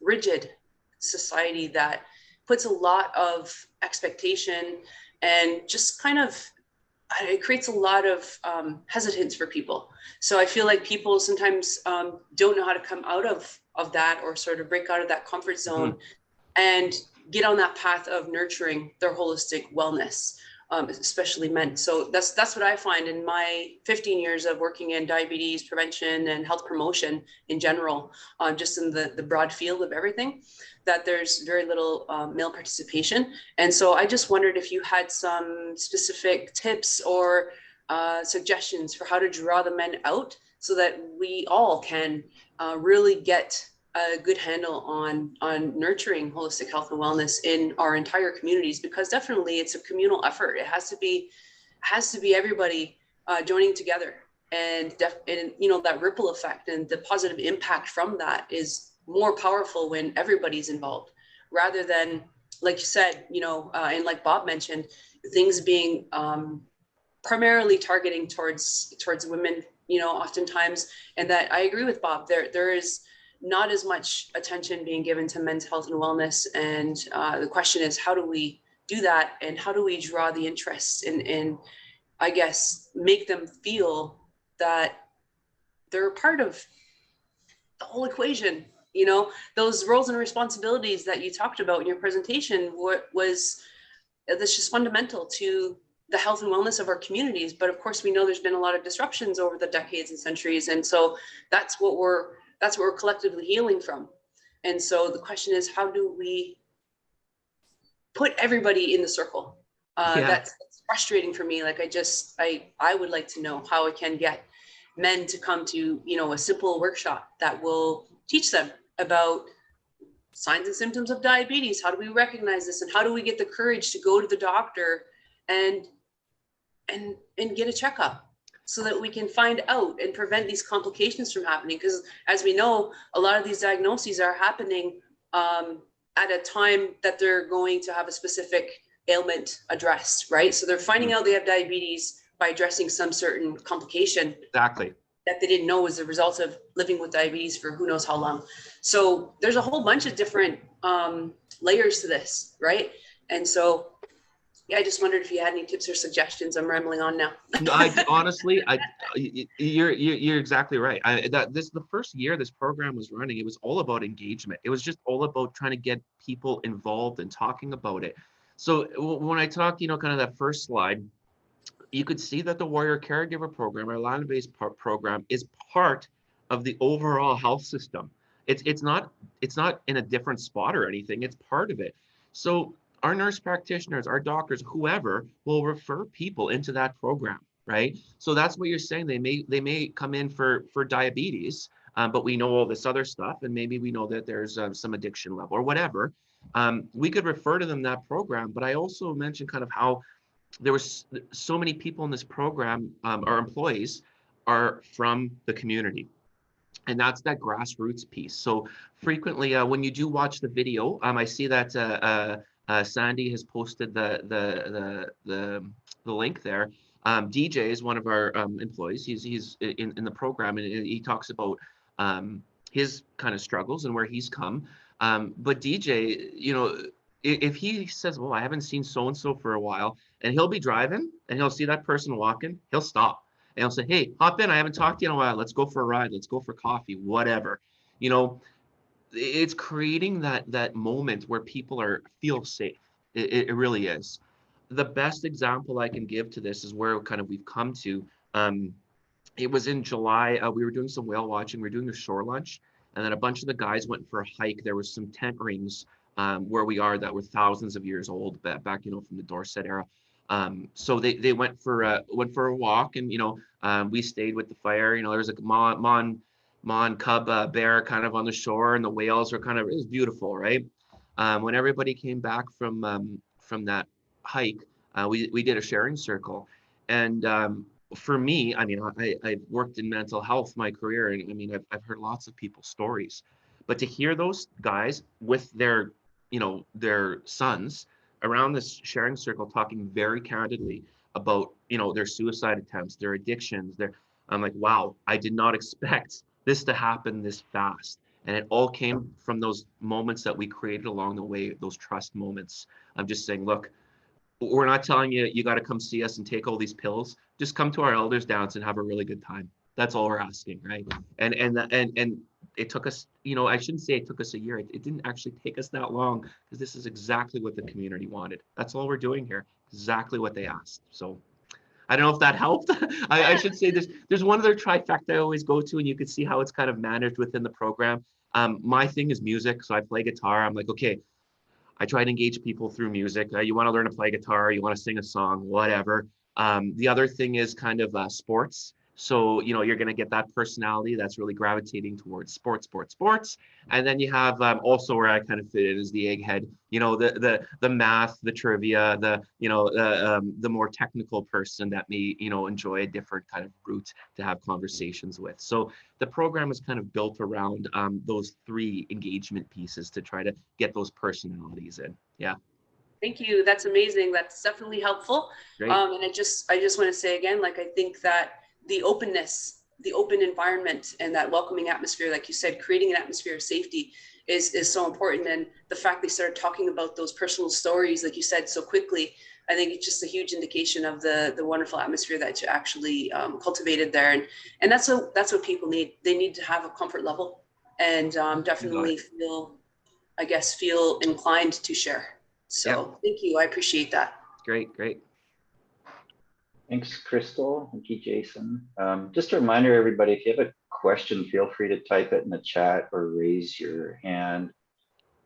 rigid society that puts a lot of expectation and just kind of, it creates a lot of hesitance for people. So I feel like people sometimes don't know how to come out of that, or sort of break out of that comfort zone and get on that path of nurturing their holistic wellness, especially men. So that's what I find in my 15 years of working in diabetes prevention and health promotion in general, just in the broad field of everything, that there's very little male participation. And so I just wondered if you had some specific tips or suggestions for how to draw the men out, so that we all can really get a good handle on nurturing holistic health and wellness in our entire communities, because definitely it's a communal effort. It has to be everybody joining together, and that ripple effect and the positive impact from that is more powerful when everybody's involved, rather than, like you said, and like Bob mentioned, things being primarily targeting towards women, oftentimes. And that I agree with Bob, there is not as much attention being given to men's health and wellness. And the question is, how do we do that? And how do we draw the interest and I guess, make them feel that they're a part of the whole equation? Those roles and responsibilities that you talked about in your presentation, that's just fundamental to the health and wellness of our communities. But of course, we know there's been a lot of disruptions over the decades and centuries. And so that's what we're collectively healing from. And so the question is, how do we put everybody in the circle? That's frustrating for me. Like I would like to know how I can get men to come to, a simple workshop that will teach them about signs and symptoms of diabetes. How do we recognize this? And how do we get the courage to go to the doctor and get a checkup, so that we can find out and prevent these complications from happening? Because as we know, a lot of these diagnoses are happening at a time that they're going to have a specific ailment addressed, right? So they're finding out they have diabetes by addressing some certain complication. Exactly. That they didn't know was the result of living with diabetes for who knows how long. So there's a whole bunch of different layers to this, right? And so, yeah, I just wondered if you had any tips or suggestions. I'm rambling on now. No, you're exactly right. The first year this program was running, it was all about engagement. It was just all about trying to get people involved and talking about it. So when I talked, kind of that first slide, you could see that the Warrior Caregiver program, our land-based program, is part of the overall health system. It's not in a different spot or anything. It's part of it. So our nurse practitioners, our doctors, whoever will refer people into that program, right? So that's what you're saying. They may come in for diabetes, but we know all this other stuff, and maybe we know that there's some addiction level or whatever. We could refer to them that program. But I also mentioned kind of how there was so many people in this program, our employees are from the community. And that's that grassroots piece. So frequently when you do watch the video, I see that Sandy has posted the link there. DJ is one of our employees. He's in the program, and he talks about his kind of struggles and where he's come. But DJ, if he says, well, I haven't seen so-and-so for a while, and he'll be driving and he'll see that person walking, he'll stop and he'll say, hey, hop in. I haven't talked to you in a while. Let's go for a ride. Let's go for coffee, whatever. it's creating that moment where people feel safe. It really is. The best example I can give to this is where kind of we've come to. It was in July. We were doing some whale watching. We were doing a shore lunch, and then a bunch of the guys went for a hike. There was some tent rings where we are that were thousands of years old, back from the Dorset era. So they went for a walk, and we stayed with the fire. There was a mon cub bear kind of on the shore, and the whales were it was beautiful, right? When everybody came back from that hike, we did a sharing circle, and for me, I've worked in mental health my career, and I've heard lots of people's stories, but to hear those guys with their sons around this sharing circle talking very candidly about their suicide attempts, their addictions, I'm like, wow, I did not expect this to happen this fast. And it all came from those moments that we created along the way, those trust moments. I'm just saying, look, we're not telling you got to come see us and take all these pills. Just come to our elders dance and have a really good time. That's all we're asking, right? And it took us, I shouldn't say it took us a year. It didn't actually take us that long, because this is exactly what the community wanted. That's all we're doing here. Exactly what they asked. So I don't know if that helped. I should say there's one other trifecta I always go to, and you can see how it's kind of managed within the program. My thing is music, so I play guitar. I'm like, okay, I try to engage people through music. You want to learn to play guitar, you want to sing a song, whatever. The other thing is kind of sports. So, you're going to get that personality that's really gravitating towards sports. And then you have also where I kind of fit in is the egghead, the math, the trivia, the more technical person that may, enjoy a different kind of route to have conversations with. So the program is kind of built around those three engagement pieces to try to get those personalities in. Yeah. Thank you. That's amazing. That's definitely helpful. Great. And I just want to say again, I think that the openness, the open environment, and that welcoming atmosphere, like you said, creating an atmosphere of safety is so important. And the fact they started talking about those personal stories, like you said, so quickly, I think it's just a huge indication of the wonderful atmosphere that you actually cultivated there. And that's what people need. They need to have a comfort level, and definitely feel inclined to share. So Thank you. I appreciate that. Great. Thanks, Crystal. Thank you, Jason. Just a reminder, everybody, if you have a question, feel free to type it in the chat or raise your hand.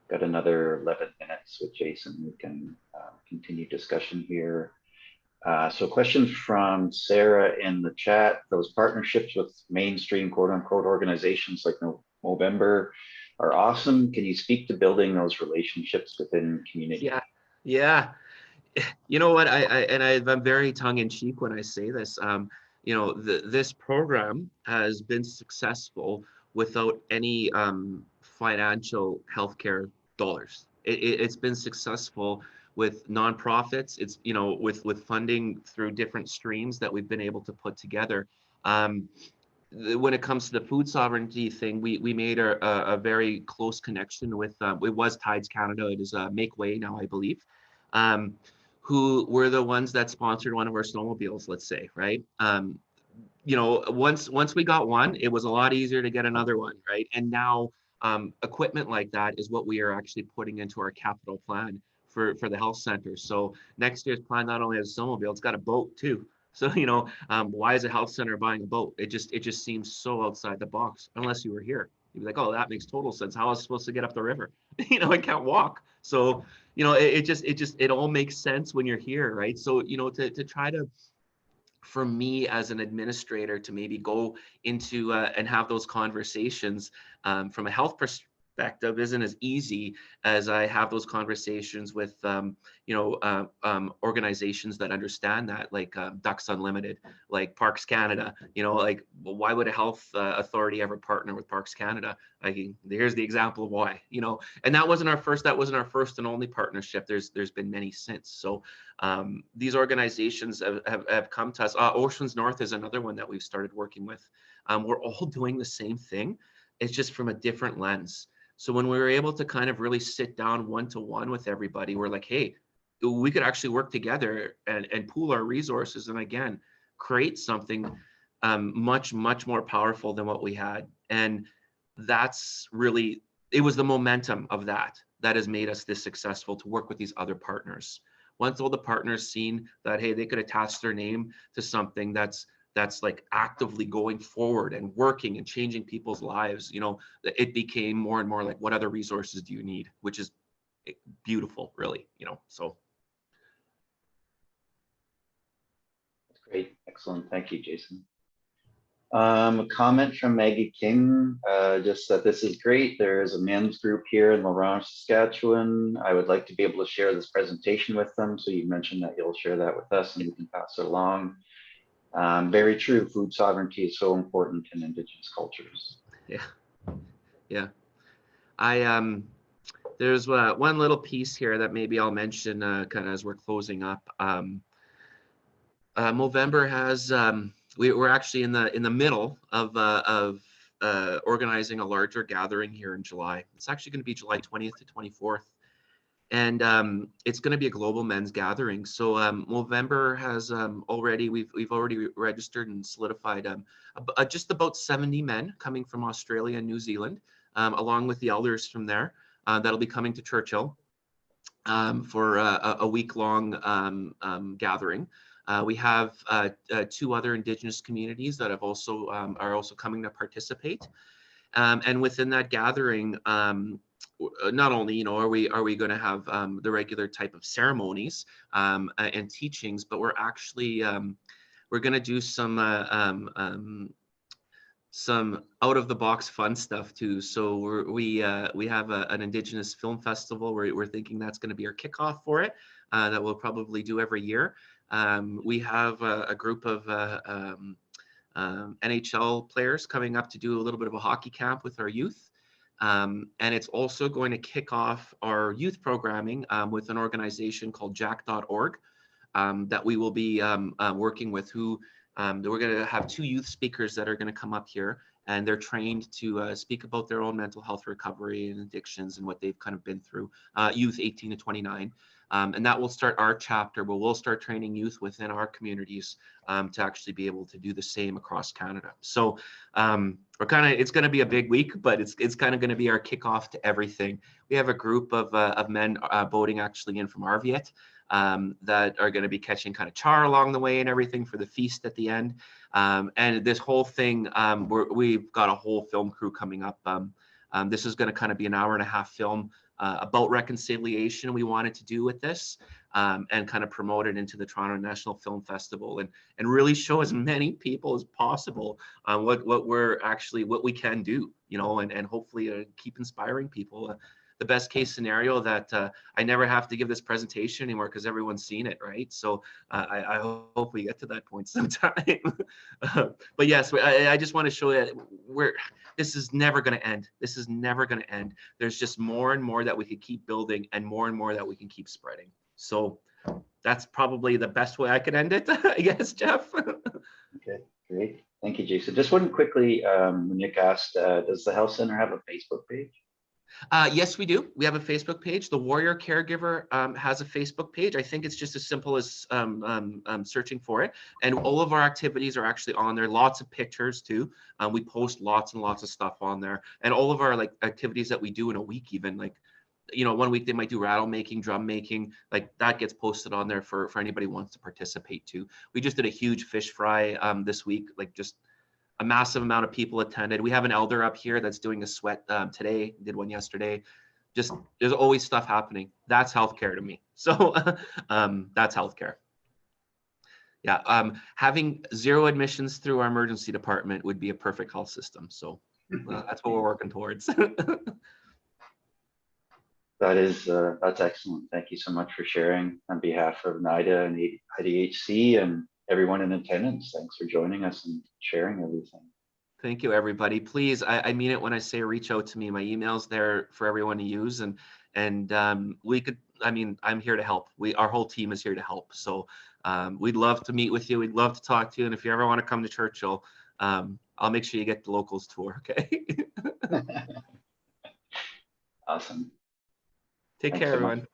Got another 11 minutes with Jason. We can continue discussion here. So a question from Sarah in the chat. Those partnerships with mainstream quote unquote organizations like Movember are awesome. Can you speak to building those relationships within community? Yeah. You know what, I'm very tongue-in-cheek when I say this. This program has been successful without any financial healthcare dollars. It's been successful with nonprofits. It's with funding through different streams that we've been able to put together. When it comes to the food sovereignty thing, we made a very close connection with it was Tides Canada. It is Make Way now, I believe. Who were the ones that sponsored one of our snowmobiles, let's say, right? Once we got one, it was a lot easier to get another one, right? And now equipment like that is what we are actually putting into our capital plan for the health center. So next year's plan not only has a snowmobile, it's got a boat too. So why is a health center buying a boat? It just seems so outside the box. Unless you were here, you'd be like, oh, that makes total sense. How is it supposed to get up the river? I can't walk. So it all makes sense when you're here, right? So to try to, for me as an administrator, to maybe go into and have those conversations from a health perspective isn't as easy as I have those conversations with organizations that understand that, like Ducks Unlimited, like Parks Canada. Why would a health authority ever partner with Parks Canada? Here's the example of why. And that wasn't our first and only partnership. There's been many since. So these organizations have come to us. Oceans North is another one that we've started working with. We're all doing the same thing. It's just from a different lens. So when we were able to kind of really sit down one-to-one with everybody, we're like, hey, we could actually work together and pool our resources, and again, create something much more powerful than what we had. And that's really it was the momentum of that has made us this successful to work with these other partners. Once all the partners seen that, hey, they could attach their name to something that's like actively going forward and working and changing people's lives, you know, it became more and more like, what other resources do you need? Which is beautiful, really, you know, so. That's great. Excellent. Thank you, Jason. A comment from Maggie King, just that this is great. There is a men's group here in La Ronge, Saskatchewan. I would like to be able to share this presentation with them. So you mentioned that you'll share that with us and we can pass it along. Very true. Food sovereignty is so important in Indigenous cultures. Yeah. There's one little piece here that maybe I'll mention kind of as we're closing up. Movember has we're actually in the middle of organizing a larger gathering here in July. It's actually going to be July 20th to 24th. And it's going to be a global men's gathering. So Movember has already, we've already registered and solidified just about 70 men coming from Australia and New Zealand, along with the elders from there that'll be coming to Churchill for a week-long gathering. We have 2 other Indigenous communities that have also are also coming to participate. And within that gathering, not only, you know, are we going to have the regular type of ceremonies and teachings, but we're actually we're going to do some out of the box fun stuff too. So we have an Indigenous film festival where we're thinking that's going to be our kickoff for it, that we'll probably do every year. We have a group of NHL players coming up to do a little bit of a hockey camp with our youth. And it's also going to kick off our youth programming with an organization called jack.org that we will be working with, who we're going to have 2 youth speakers that are going to come up here, and they're trained to speak about their own mental health recovery and addictions and what they've kind of been through, youth 18 to 29. And that will start our chapter, but we'll start training youth within our communities to actually be able to do the same across Canada. So we're it's going to be a big week, but it's kind of going to be our kickoff to everything. We have a group of men boating actually in from Arviat that are going to be catching kind of char along the way and everything for the feast at the end. And this whole thing, we've got a whole film crew coming up. This is going to kind of be an hour-and-a-half film about reconciliation we wanted to do with this, and kind of promote it into the Toronto National Film Festival, and really show as many people as possible what we can do, you know, and hopefully keep inspiring people. The best case scenario that I never have to give this presentation anymore because everyone's seen it, right? So I hope we get to that point sometime. But yes, I just want to show that this is never going to end. This is never going to end. There's just more and more that we could keep building, and more that we can keep spreading. So that's probably the best way I could end it, I guess, Jeff. Okay, great. Thank you, Jason. Just one quickly, Nick asked, does the Health Center have a Facebook page? Yes, we do. We have a Facebook page. The Warrior Caregiver has a Facebook page. I think it's just as simple as searching for it. And all of our activities are actually on there. Lots of pictures too. We post lots and lots of stuff on there. And all of our like activities that we do in a week, even like, you know, one week they might do rattle making, drum making, like that gets posted on there for anybody who wants to participate too. We just did a huge fish fry this week, like just a massive amount of people attended. We have an elder up here that's doing a sweat today, did one yesterday. Just there's always stuff happening. That's healthcare to me. So that's healthcare. Yeah, having 0 admissions through our emergency department would be a perfect health system. So that's what we're working towards. That's excellent. Thank you so much for sharing on behalf of NIDA and IDHC and everyone in attendance. Thanks for joining us and sharing everything. Thank you, everybody. Please, I mean it when I say reach out to me. My email's there for everyone to use, and we could. I mean, I'm here to help. Our whole team is here to help. So we'd love to meet with you. We'd love to talk to you. And if you ever want to come to Churchill, I'll make sure you get the locals tour. Okay. Awesome. Take care, everyone.